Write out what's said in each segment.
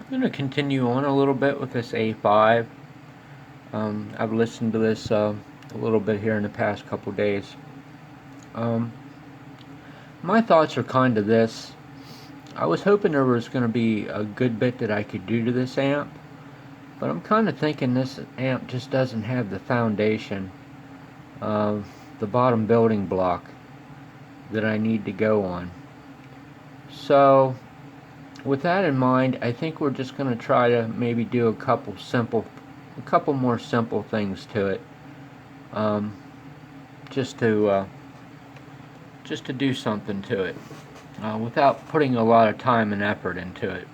I'm going to continue on a little bit with this A5. I've listened to this a little bit here in the past couple days. Um, my thoughts are kind of this. I was hoping there was going to be a good bit that I could do to this amp, but I'm kind of thinking this amp just doesn't have the foundation, the bottom building block that I need to go on. So with that in mind, I think we're just going to try to maybe do a couple more simple things to it, um, just to do something to it, without putting a lot of time and effort into it.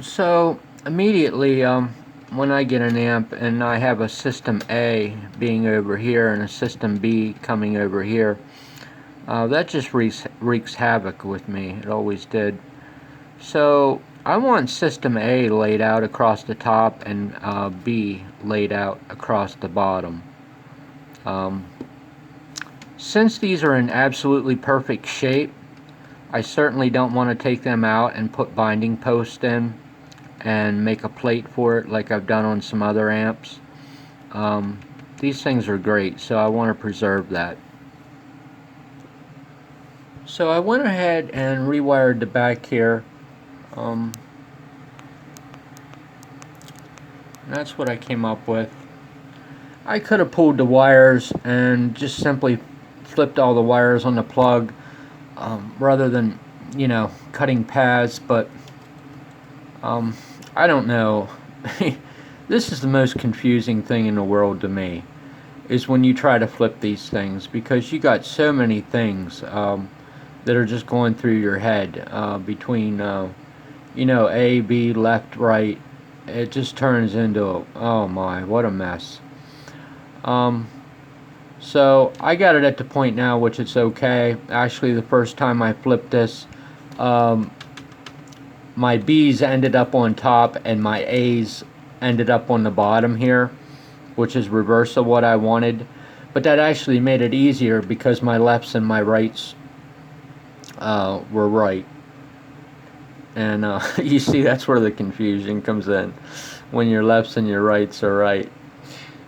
So immediately, when I get an amp and I have a system A being over here and a system B coming over here, that just wreaks havoc with me. It always did. So I want system A laid out across the top and B laid out across the bottom. Since these are in absolutely perfect shape, I certainly don't want to take them out and put binding posts in and make a plate for it like I've done on some other amps. These things are great, so I want to preserve that. So I went ahead and rewired the back here. That's what I came up with. I could have pulled the wires and just simply flipped all the wires on the plug, rather than, cutting paths, but I don't know. This is the most confusing thing in the world to me, is when you try to flip these things, because you got so many things that are just going through your head, between A, B, left, right. It just turns into, oh my, what a mess. So I got it at the point now which it's okay. Actually, the first time I flipped this, my B's ended up on top and my A's ended up on the bottom here, which is reverse of what I wanted. But that actually made it easier because my lefts and my rights were right. And you see, that's where the confusion comes in, when your lefts and your rights are right.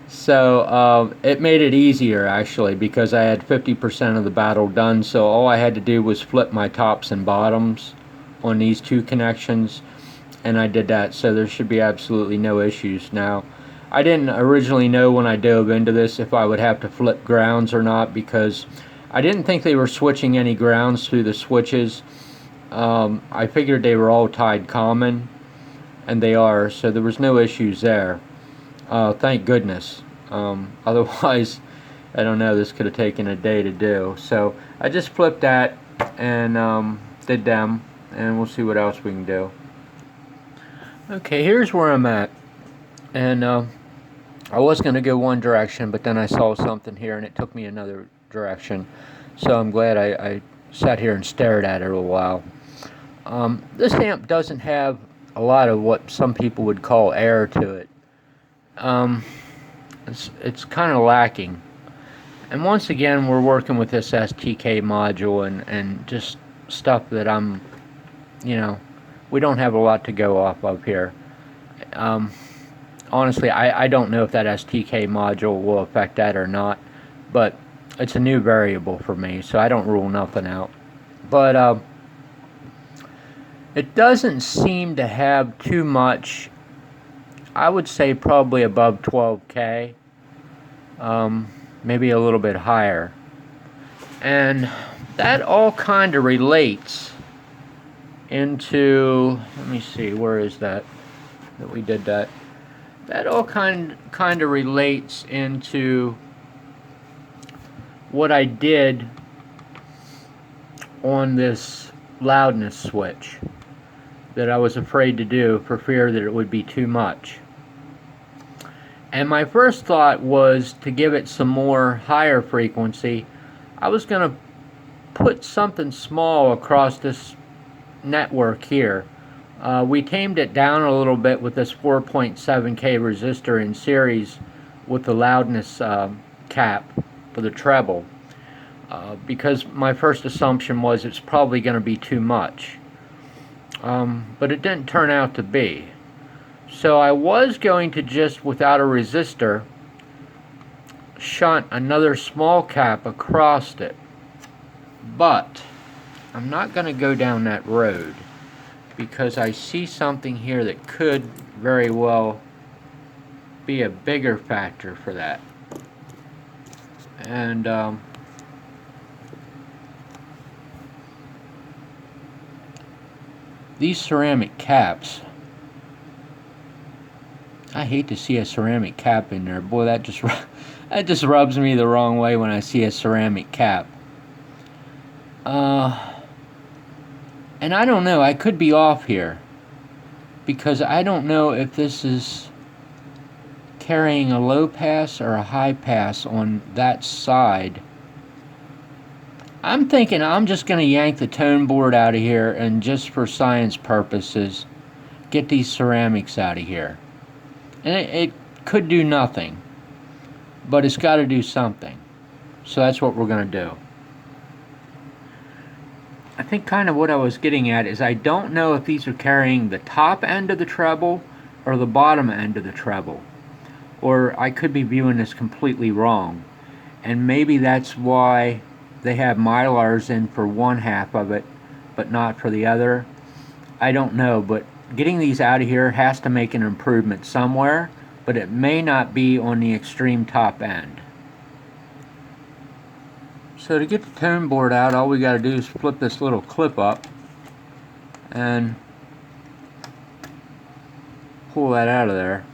So it made it easier, actually, because I had 50% of the battle done, so all I had to do was flip my tops and bottoms on these two connections, and I did that, so there should be absolutely no issues. Now, I didn't originally know when I dove into this if I would have to flip grounds or not, because I didn't think they were switching any grounds through the switches. I figured they were all tied common, and they are, so there was no issues there. Thank goodness. Otherwise, I don't know, this could have taken a day to do. So I just flipped that and did them, and we'll see what else we can do. Okay, here's where I'm at. And I was going to go one direction, but then I saw something here and it took me another direction. So I'm glad I sat here and stared at it a little while. This amp doesn't have a lot of what some people would call air to it. It's kind of lacking. And once again, we're working with this STK module and just stuff that we don't have a lot to go off of here. Honestly, I don't know if that STK module will affect that or not, but it's a new variable for me, so I don't rule nothing out. But it doesn't seem to have too much. I would say probably above 12K, maybe a little bit higher. And that all kind of relates into, let me see, where is that we did that? That all kind of relates into what I did on this loudness switch that I was afraid to do for fear that it would be too much. And my first thought was to give it some more higher frequency. I was going to put something small across this network here. We tamed it down a little bit with this 4.7K resistor in series with the loudness cap for the treble, because my first assumption was it's probably going to be too much. but it didn't turn out to be. So I was going to just, without a resistor, shunt another small cap across it, but I'm not going to go down that road because I see something here that could very well be a bigger factor for that. And these ceramic caps, I hate to see a ceramic cap in there. Boy, that just rubs me the wrong way when I see a ceramic cap. And I don't know, I could be off here because I don't know if this is carrying a low pass or a high pass on that side. I'm thinking I'm just going to yank the tone board out of here and, just for science purposes, get these ceramics out of here. And it could do nothing, but it's got to do something. So that's what we're going to do. I think kind of what I was getting at is I don't know if these are carrying the top end of the treble or the bottom end of the treble. Or I could be viewing this completely wrong. And maybe that's why they have Mylars in for one half of it, but not for the other. I don't know, but getting these out of here has to make an improvement somewhere, but it may not be on the extreme top end. So to get the tone board out, all we got to do is flip this little clip up and pull that out of there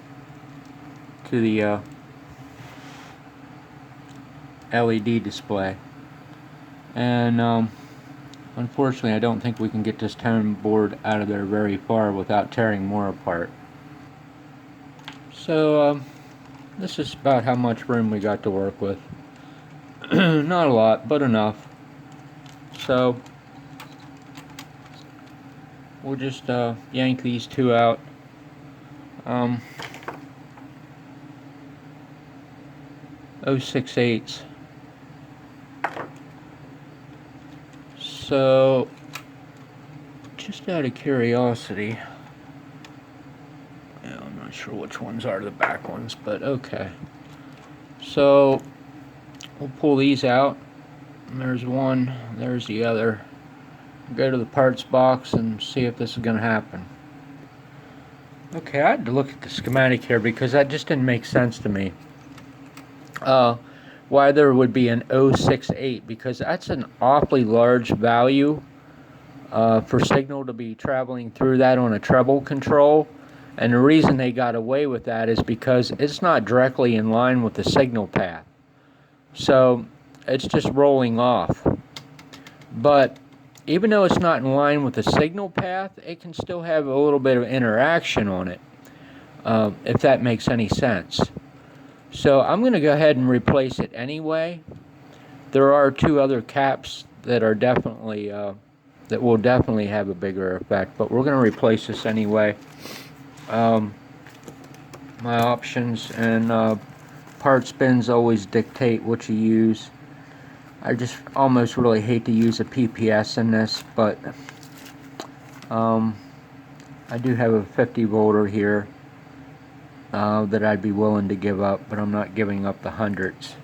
to the LED display. And unfortunately, I don't think we can get this tone board out of there very far without tearing more apart. So this is about how much room we got to work with. Not a lot, but enough. So we'll just yank these two out. 0.6/8. So, just out of curiosity, I'm not sure which ones are the back ones, but okay. So, we'll pull these out. There's one, there's the other. Go to the parts box and see if this is going to happen. Okay, I had to look at the schematic here because that just didn't make sense to me. Why there would be an 0.68, because that's an awfully large value for signal to be traveling through that on a treble control. And the reason they got away with that is because it's not directly in line with the signal path. So it's just rolling off. But even though it's not in line with the signal path, it can still have a little bit of interaction on it, if that makes any sense. So I'm going to go ahead and replace it anyway. There are two other caps that are definitely that will definitely have a bigger effect, but we're going to replace this anyway. My options and parts bins always dictate what you use. I just almost really hate to use a PPS in this, but I do have a 50 volter here that I'd be willing to give up, but I'm not giving up the hundreds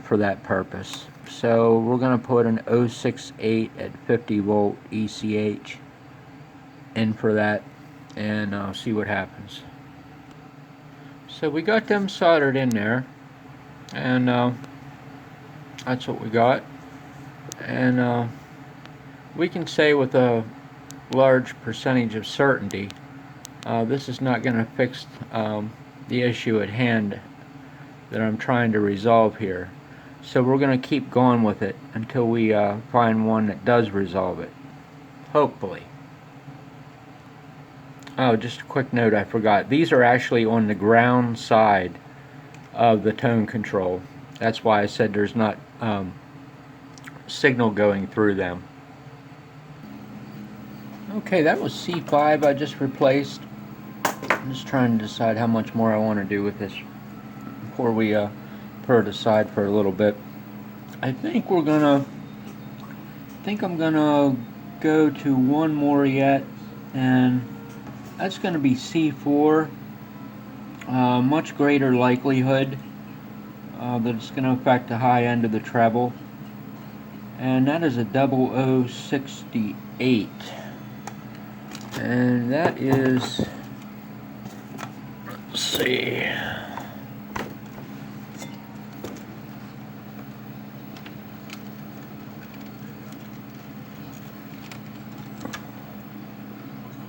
for that purpose. So we're going to put an 0.68 at 50 volt ECH in for that, and see what happens. So we got them soldered in there, and that's what we got. And we can say with a large percentage of certainty this is not going to fix the issue at hand that I'm trying to resolve here. So we're going to keep going with it until we find one that does resolve it. Hopefully. Oh, just a quick note, I forgot. These are actually on the ground side of the tone control. That's why I said there's not signal going through them. Okay, that was C5 I just replaced. I'm just trying to decide how much more I want to do with this before we put it aside for a little bit. I think I'm gonna go to one more yet, and that's going to be C4. Much greater likelihood that it's going to affect the high end of the treble, and that is a 0068, and that is, let's see,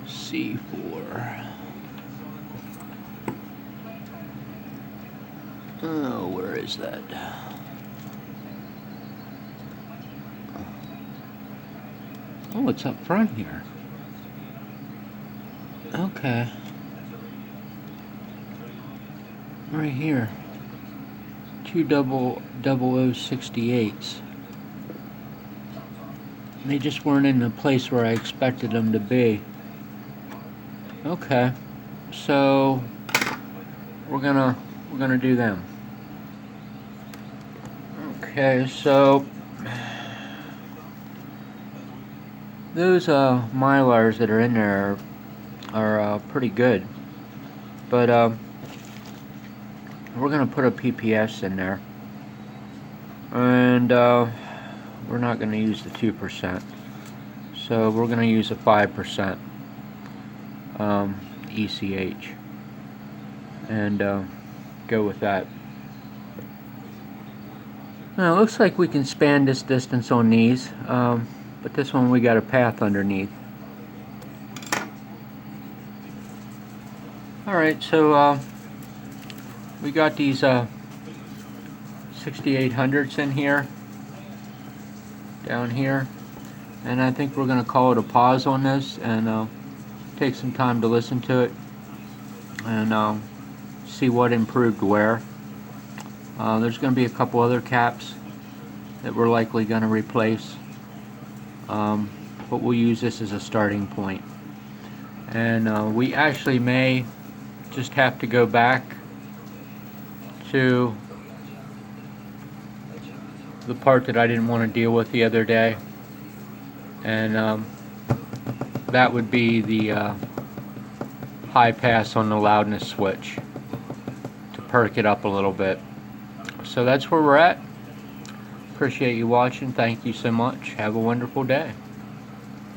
C4. Oh, where is that? Oh, it's up front here. Okay. Right here. 0068s. They just weren't in the place where I expected them to be. Okay. So we're gonna do them. Okay, so those Mylars that are in there are pretty good, but we're gonna put a PPS in there, and we're not gonna use the 2%, so we're gonna use a 5% ECH, and go with that. Now it looks like we can span this distance on these, but this one we got a path underneath. Alright, so we got these 6800s in here, down here, and I think we're going to call it a pause on this and take some time to listen to it and see what improved where. There's going to be a couple other caps that we're likely going to replace, but we'll use this as a starting point. And we actually may just have to go back to the part that I didn't want to deal with the other day, and that would be the high pass on the loudness switch to perk it up a little bit. So that's where we're at. Appreciate you watching. Thank you so much. Have a wonderful day.